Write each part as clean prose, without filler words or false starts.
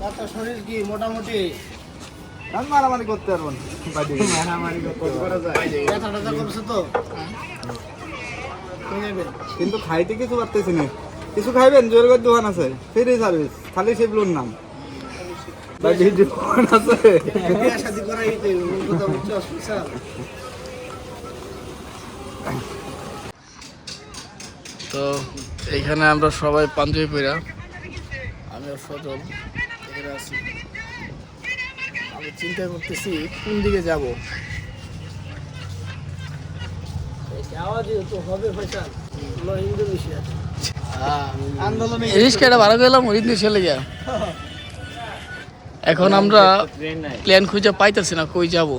কত শরীর কি মোটামুটি আমি মারামারি করতে পারবো না, মারামারি করা যায়, ব্যথা ট্যাথা করছে তো কিন্তু খাইতে কিছু পারতেছি না। কিছু খাইবেন? জোর করে দোকান আছে, ফ্রি সার্ভিস, খালি শিবলুর নাম দোকান আছে। বিয়ে শাদী করাই তো কথা বুঝছো অসুবিধা। তো এইখানে আমরা সবাই পাঞ্জাবি পরা, আমি সজল এখানে আছি। আমি চিন্তা করতেছি কোন দিকে যাব। রিস্কাটা ভাড়া করলাম চলে গিয়া। এখন আমরা প্ল্যান খুঁজে পাইতেছি না কই যাব,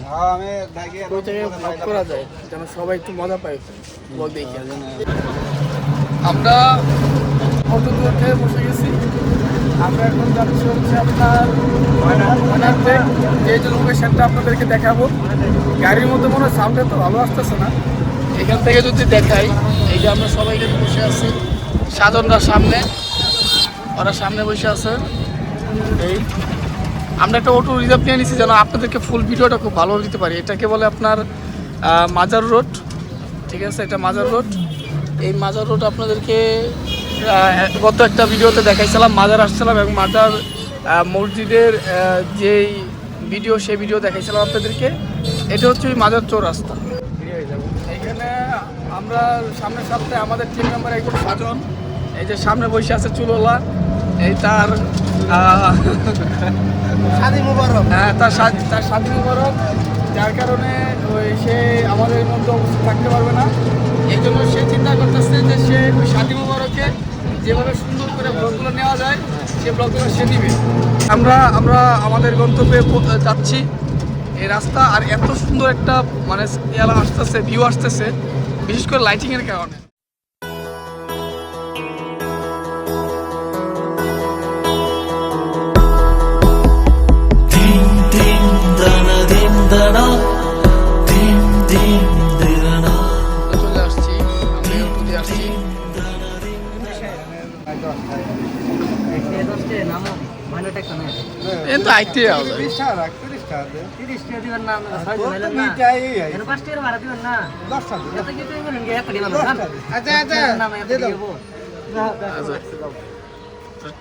কই থেকে ব্লগ করা যায় যেন সবাই একটু মজা পায় ব্লগ দেখে। আমরা অটো উঠে বসে গেছি। আমরা এখন যাচ্ছি হচ্ছে আপনার ময়নারটেক, যে লোকেশনটা আপনাদেরকে দেখাবো। গাড়ির মধ্যে মনে হয় সাউন্ডটা তো ভালো আসতেছে না। এখান থেকে যদি দেখাই, এই যে আমরা সবাই এখানে বসে আছি, সাধনরা সামনে, ওরা সামনে বসে আছে। এই আমরা একটা অটো রিজার্ভ নিয়ে নিচ্ছি যেন আপনাদেরকে ফুল ভিডিওটা খুব ভালোভাবে দিতে পারি। এটাকে বলে আপনার মাজার রোড, ঠিক আছে? এটা মাজার রোড। এই মাজার রোড আপনাদেরকে গত একটা ভিডিওতে দেখাইছিলাম, মাজার আসছিলাম এবং মাজার মসজিদের যেই ভিডিও, সেই ভিডিও দেখাইছিলাম আপনাদেরকে। এটা হচ্ছে ওই মাজার চৌরাস্তা। এইখানে আমরা সামনের সপ্তাহে আমাদের টিম মেম্বার একজন সাজন, এই যে সামনে বসে আছে চুলোলা, এই তার শাদী মুবারক। হ্যাঁ, তার শাদী মুবারক, যার কারণে সে আমাদের মধ্যে অবস্থা থাকতে পারবে না। এই জন্য সে চিন্তা করতেছে যে সে ওই শাদী মুবারকে যেভাবে সুন্দর করে ব্লগগুলো নেওয়া যায়, সে ব্লগগুলো সে নিবে। আমরা আমাদের গন্তব্যে যাচ্ছি। এই রাস্তা আর এত সুন্দর একটা মানে আসতেছে, ভিউ আসতেছে, বিশেষ করে লাইটিংয়ের কারণে। চলে আসছি, আমরা আসছি। কিন্তু আইতে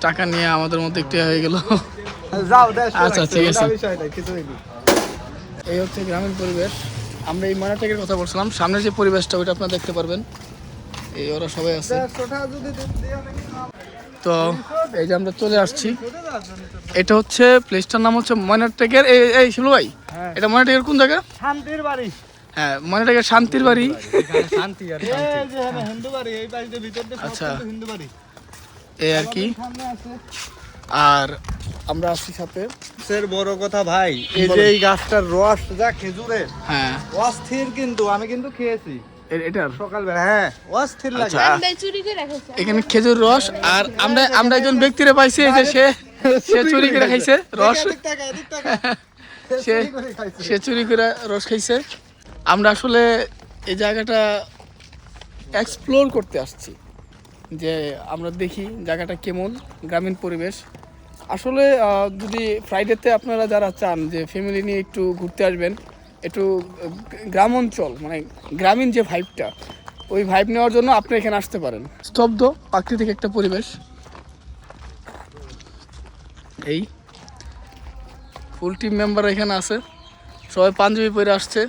টাকা নিয়ে আমাদের মধ্যে একটু হয়ে গেল। আচ্ছা, ঠিক আছে। এই হচ্ছে গ্রামীণ পরিবেশ। আমরা এই ময়নারটেকের কথা বলছিলাম, সামনে যে পরিবেশটা ওইটা আপনারা দেখতে পারবেন। এই ওরা সবাই আছে। তো এই যে আমরা চলে আসছি, এটা হচ্ছে প্লেসটার নাম হচ্ছে ময়নারটেকের। এই শিলু ভাই, এটা ময়নারটেকের কোন জায়গা? শান্তির বাড়ি। হ্যাঁ, ময়নারটেকের শান্তির বাড়ি। আচ্ছা, এই আর কি। আর আমরা আসছি সাথে বড় কথা ভাই, এই যে এই গাছটার রস যা খেজুরের, হ্যাঁ অস্থির। কিন্তু আমি কিন্তু খেয়েছি এটার সকালবেলা, হ্যাঁ অস্থির লাগে। এখানে খেজুর রস। আর আমরা একজন ব্যক্তিরে পাইছি যে সে চুরি করে খাইছে রস, সে চুরি করে রস খাইছে। আমরা আসলে এই জায়গাটা এক্সপ্লোর করতে আসছি, যে আমরা দেখি জায়গাটা কেমন, গ্রামীণ পরিবেশ। আসলে যদি ফ্রাইডেতে আপনারা যারা চান যে ফ্যামিলি নিয়ে একটু ঘুরতে আসবেন, একটু গ্রাম অঞ্চল মানে গ্রামীণ যে ভাইবটা, ওই ভাইব নেওয়ার জন্য আপনি এখানে আসতে পারেন। স্তব্ধ প্রাকৃতিক একটা পরিবেশ। এই ফুল টিম মেম্বার এখানে আছে, সবাই পাঞ্জাবি পরে আসছে,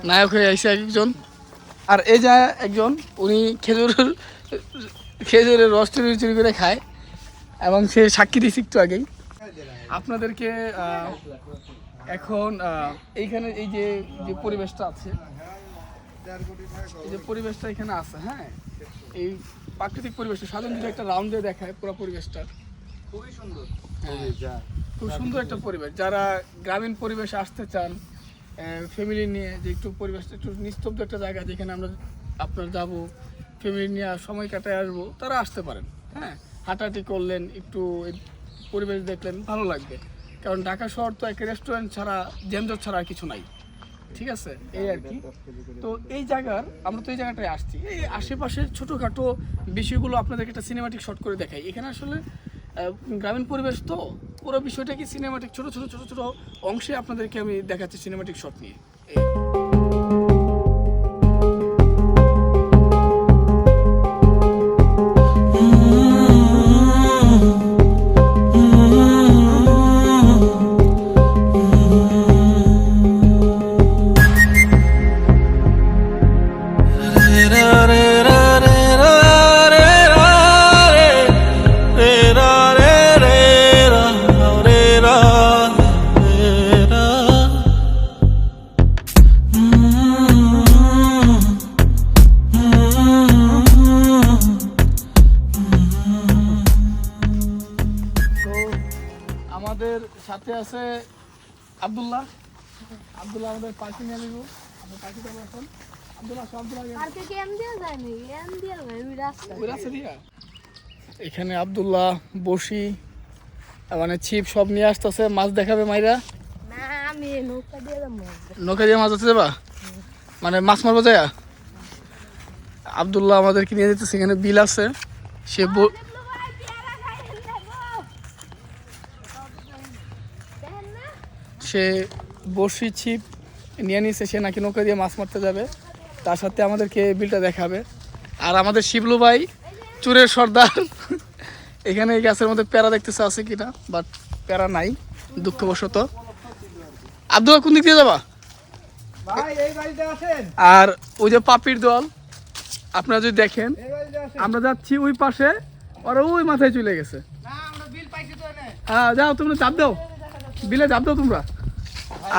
নায়ক হয়ে আইছে একজন। আর এই যে একজন, উনি খেজুরের রস চুরি করে খায় এবং সে সাক্ষী দিয়েছে একটু আগেই আপনাদেরকে। এখন এইখানে এই যে পরিবেশটা আছে, এই যে পরিবেশটা এখানে আছে, হ্যাঁ, এই প্রাকৃতিক পরিবেশটা সাধারণ যদি একটা রাউন্ড দিয়ে দেখায় পুরো পরিবেশটা খুবই সুন্দর। খুব সুন্দর একটা পরিবেশ। যারা গ্রামীণ পরিবেশে আসতে চান ফ্যামিলি নিয়ে, যে একটু পরিবেশটা একটু নিস্তব্ধ একটা জায়গা যেখানে আপনার যাবো, ফ্যামিলি নিয়ে সময় কাটায় আসবো, তারা আসতে পারেন। হ্যাঁ, হাঁটাহাঁটি করলেন, একটু পরিবেশ দেখলেন, ভালো লাগবে। কারণ ঢাকা শহর তো একটা রেস্টুরেন্ট ছাড়া, যানজট ছাড়া আর কিছু নাই, ঠিক আছে? এই আর কি। তো এই আমরা তো এই জায়গাটায় আসছি, এই আশেপাশের ছোটোখাটো বিষয়গুলো আপনাদেরকে একটা সিনেমাটিক শট করে দেখাই। এখানে আসলে গ্রামীণ পরিবেশ তো পুরো বিষয়টা কি সিনেমাটিক ছোট ছোট ছোট ছোট অংশে আপনাদেরকে আমি দেখাচ্ছি সিনেমাটিক শট নিয়ে। আমাদের সাথে আছে আব্দুল্লাহ আমাদের পার্টি নিয়ে নিব। আমরা পার্টি করবো এখন। আব্দুল্লাহ এখানে আব্দুল্লাহ বসি মানে ছিপ সব নিয়ে আসতেছে, মাছ দেখাবে মাইরা। নৌকা দিয়ে মাছ ধরতে যাবা মানে মাছ মারবো যায়। আব্দুল্লাহ আমাদেরকে নিয়ে যেতেছে, এখানে বিল আছে। সে বড়শি ছিপ নিয়ে নিয়েছে, সে নাকি নৌকা দিয়ে মাছ মারতে যাবে, তার সাথে আমাদেরকে বিলটা দেখাবে। আর আমাদের শিবলু ভাই চুরের সর্দার এখানে এই গাছের মধ্যে প্যারা দেখতেছে আছে কিনা, বাট প্যারা নাই দুঃখবশত। আব্দুল্লাহ কোন দিক দিয়ে যাবা? আর ওই যে পাপির দল আপনারা যদি দেখেন, আমরা যাচ্ছি ওই পাশে, ওরা ওই মাথায় চলে গেছে। হ্যাঁ যাও তোমরা চাপ দাও, বিলে চাপ দাও তোমরা।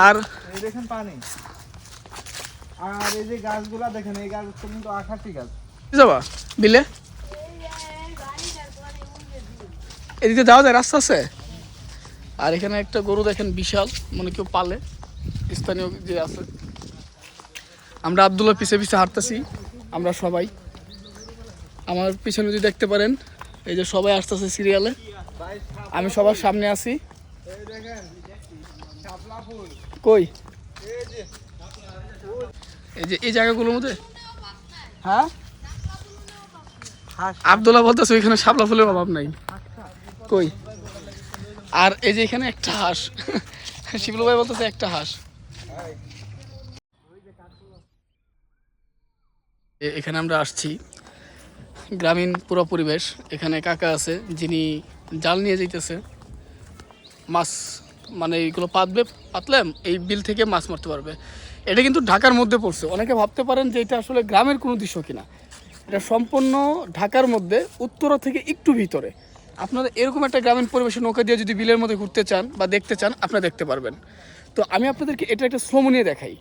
আর এই দেখেন পানি, আর এই যে গাছগুলা দেখেন, এই গাছ কিন্তু আকাশি গাছ। যাবা বিলে? এদিকে যাওয়া যায়, রাস্তা আছে। আর এখানে একটা গরু দেখেন বিশাল, মানে কেউ পালে, স্থানীয় যে আছে। আমরা আব্দুল্লাহ পিছে পিছে হাঁটতেছি, আমরা সবাই। আমার পিছনে যদি দেখতে পারেন, এই যে সবাই আসতেছে সিরিয়ালে, আমি সবার সামনে আছি। কই এই যে এই জায়গাগুলোর মধ্যে, হ্যাঁ আব্দুল্লাহ বলতেছে ওইখানে শাপলা ফুলের অভাব নাই। কই? আর এই যে এখানে একটা হাঁস, শিবলু ভাই বলতেছে একটা হাঁস। এখানে আমরা আসছি, গ্রামীণ পুরো পরিবেশ। এখানে কাকা আছে যিনি জাল নিয়ে যাইতেছে, মাছ মানে এইগুলো পাতলে এই বিল থেকে মাছ মারতে পারবে। এটা কিন্তু ঢাকার মধ্যে পড়ছে। অনেকে ভাবতে পারেন যে এটা আসলে গ্রামের কোনো দৃশ্য কিনা, এটা সম্পূর্ণ ঢাকার মধ্যে, উত্তরা থেকে একটু ভিতরে। আপনারা এরকম একটা গ্রামীণ পরিবেশে নৌকা দিয়ে যদি বিলের মধ্যে ঘুরতে চান বা দেখতে চান, আপনারা দেখতে পারবেন। তো আমি আপনাদেরকে এটা একটা শ্রম নিয়ে দেখাই।